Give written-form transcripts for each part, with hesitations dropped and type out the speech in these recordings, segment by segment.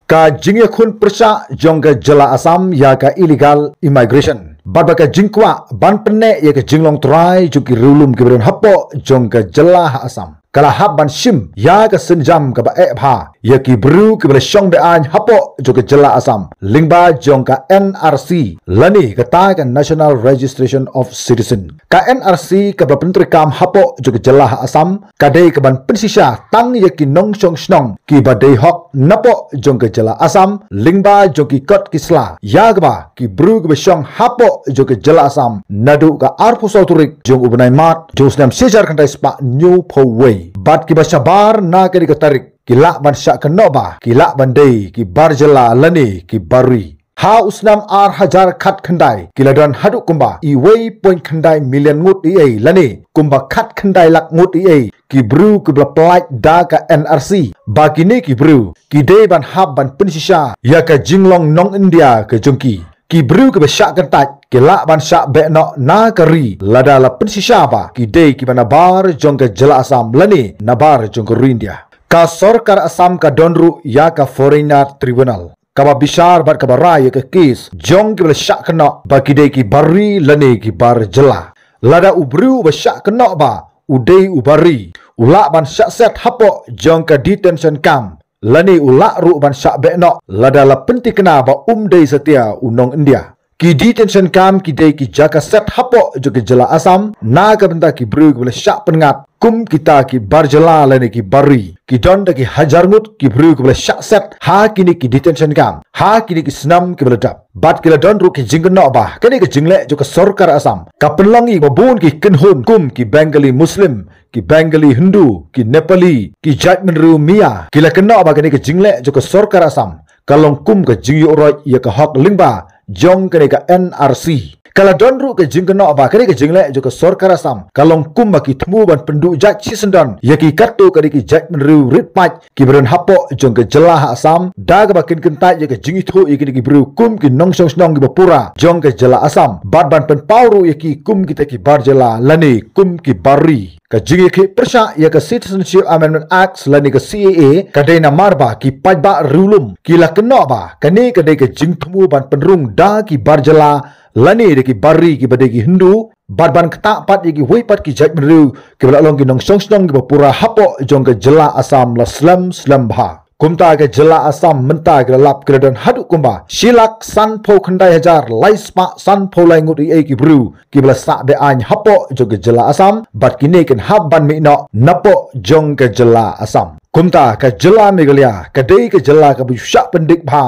Ka jingya khun persa jong ka jela Assam ya ka illegal immigration. Bad ka jingkwa ban penne ya ka jinglong try juki rulum ki beron hapo jong ka jela Assam. Kala hab ban shim ya ka senjam ka ba bha ya ki bru ki bela shong be an hapo jo ka jela Assam. Lingba jong ka NRC lani ka ta ka National Registration of Citizen. Ka NRC ka ba pentri kam hapo jo ka jela Assam ka dei ka ban pensisha tang ya ki nong shong snong ki ba dei hok napo jong ka jela Assam. Lingba jo ki kot kisla ya ka ba ki bru ki ba shong hapo jo ka jela Assam nadu ka arpu sauturik jong ubnai mat jo snam sejar kan dai spa new po way. Bat ki basyabar na kadi katarik kila ban syak kenoba kila bandai ki barjela lani ki barui ha usnam ar hajar khat khandai kila don haduk kumba I way point khandai million ngut I lani kumba khat khandai lak ngut I ki bru ki bla plait da ka NRC ba kini ki bru ki de ban hab ban pensisha ya ka jinglong nong India ke jongki ki bru ke besyak kentat ki lak ban syak bekno na kari lada la pensisha ba ki de ki banabar jong ke jela Assam lani nabar jong ke India ka sarkar Assam ka donru ya ka foreigner tribunal ka ba bishar bat ka barai ke kes jong ki besyak kena ba ki de ki bari lani ki bar jela lada ubru besyak kena ba udei ubari ulak ban syak set hapo jong ke detention camp lani ulak ru ban syak bekno lada la penti kena ba dei setia unong India ki detention camp ki dei ki jaka set hapo jo ke jela Assam na ka benda ki bru ki syak pengat kum kita ki barjela lani ki bari ki don da ki hajar ngut ki bru ki syak set ha kini ki detention camp ha kini ki snam ki beladap bat ki don ru ki jingno ba kani ki jingle jo ke sarkar Assam ka penlangi babun ki kenhun kum ki Bengali Muslim ki Bengali Hindu ki Nepali ki Jatmenru Mia ki la kena ba kani ki jingle jo ke sarkar Assam kalong kum ka jingyo roj ya ka hok lingba jong kani ka NRC kala donru ke jingno ba kani ke jingle jo ke sarkar Assam kalong kum ba ki thmu ban pendu jat chisendon ya ki katto kani ki Jatmenru ritpat ki beron hapo jong ke jela Assam da ga ba kin kentai ya ke jingi thu ya ki bru kum ki nong song snong ki bapura jong ke jela Assam bad ban pen pauru ya ki kum kita ki barjela lani kum ki bari ka jingi ki persya ya ke Citizenship Amendment Act lani ke CAA ka dei na marba ki pajba rulum ki la kena ba kani ka dei ke jing thmu ban penrung da ki barjela lani de ki bari ki bade ki Hindu bad ban kata pat ki huipat ki Jatmenru ki bala long ki nong song snong ki bapura hapo jong ke jela Assam la slam bha kumta ke jela Assam menta ke lap ke don haduk kumba silak san pho khandai hajar laispa san pho lai ngut ki bru ki bala sa be an hapo jong ke jela Assam bat kini ken hab ban mi no napo jong ke jela Assam kumta ke jela Meghalaya ke dei ke jela ke busyak pendik bha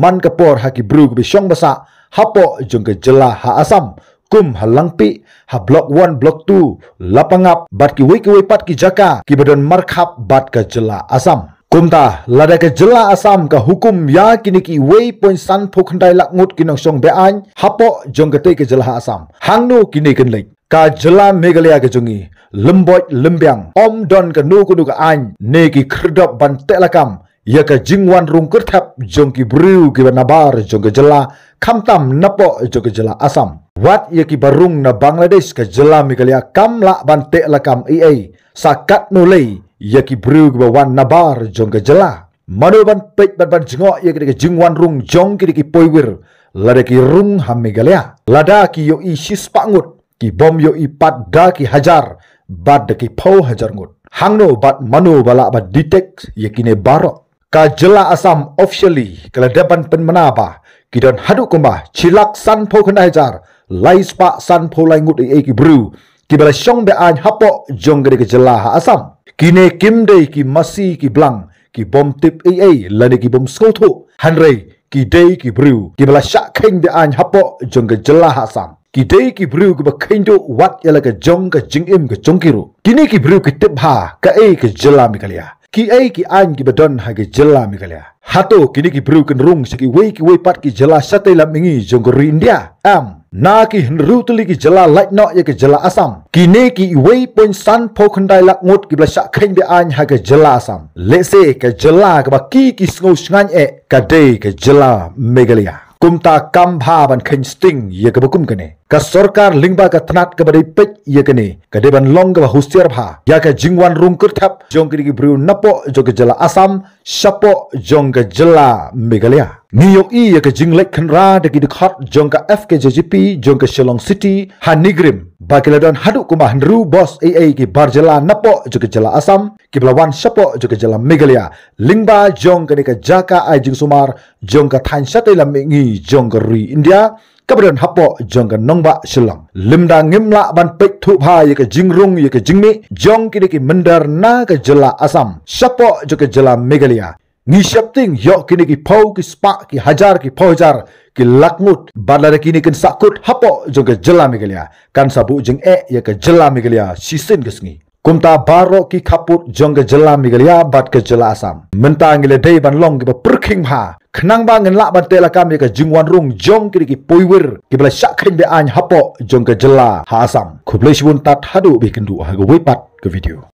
man kapor ha ki bru ke bisyong basa hapo jong ke jela Assam kum halangpi ha block 1 block 2 lapangap bat ki wei pat ki jaka ki badon markhap bat ke jela Assam kumta lada ke jela Assam ka hukum ya kini ki wei point san pho khandai lak ngut kinong song be an hapo jong ke te ke jela Assam hangno kini ken lek ka jela Meghalaya ke jongi lemboj lembyang om don ka nu ku ka an ne ki khrdop ban telakam ya ka jingwan rung kerthap jong ki bru ki banabar jong ke jela khamtam napo jong ke jela Assam wat ya ki barung na Bangladesh ka jela Meghalaya kamla ban telakam sakat nolei ya ki bru ki wan nabar jong ke jela manu ban pek ban jingok ya ki jingwan rung jong ki poiwir lada ki rung ha Meghalaya lada ki yo I shispa ngut ki bom yo I pat da ki hajar bad da ki pau hajar ngut hangno bat manu bala bat detect ya ki ne barok ka jela Assam officially kala depan penmanaba ki don haduk kumba chilak san pho khandai hajar laispa san pho lai ngut ki bru ki bala shong be an hapo jong ke jela Assam kine kim dei ki masi ki blang ki bom tip lani ki bom skotho hanrei ki dei ki bru ki bala syak kheng de an hapo jong ke jela Assam ki dei ki bru ki ba khendo wat yala ke jong ke jingim ke jongkiru kini ki bru ki tip ha ka ke jela Meghalaya ki ki an ki badon ha ke jela Meghalaya hato kini ki bru ken rung siki wei pat ki jela satai lam mingi jong ke India na ki hinru tuli ki jela light no ya ke jela Assam kini ki wei point san pho khandai lak ngut ki bla syak kheng be an ha ke jela Assam lese ke jela ka ba ki sngo sngan ka dei ke jela Meghalaya kumta kambha ban khen sting ye ka bakum kane ka sarkar lingba ka thnat ka badai pech ye kane ka deban long ka hustiar bha ya ka jingwan rung kurthap jong ki bru napo jog jala Assam sapo jong ka jala Meghalaya New York ye ka jinglek khanra de ki khot jong ka FKJGP jong ka Shillong City Hanigrim Bakiladon hadu kuma hanru boss AA ki barjala napo jog jala Assam ki blawan sapo jog jala Meghalaya lingba jong ka ni ka jaka ai jing sumar jong ka than satai lam ngi jong ka ri India kabadan hapo jong ka nongba Shillong limda ngimla ban pek thu bha ye ka jingrung ye ka jingmi jong ki mendar na ka jala Assam sapo jog jala Meghalaya ngi shapting yo kini ki pau ki spa ki hajar ki paujar ki lakmut badala kini kin sakut hapo jong jala Meghalaya kan sabu jing ye ka jala Meghalaya sisin gesngi kumta baro ki kaput jong jala Meghalaya bat ke jala Assam menta ngile dei ban long ki perking ha khnang ba ngen la ban tela kam ye ka jingwan rung jong ki poiwer ki bla shakhin be an hapo jong jala ha Assam khublei shibun tat hadu be kendu ha go pat ke video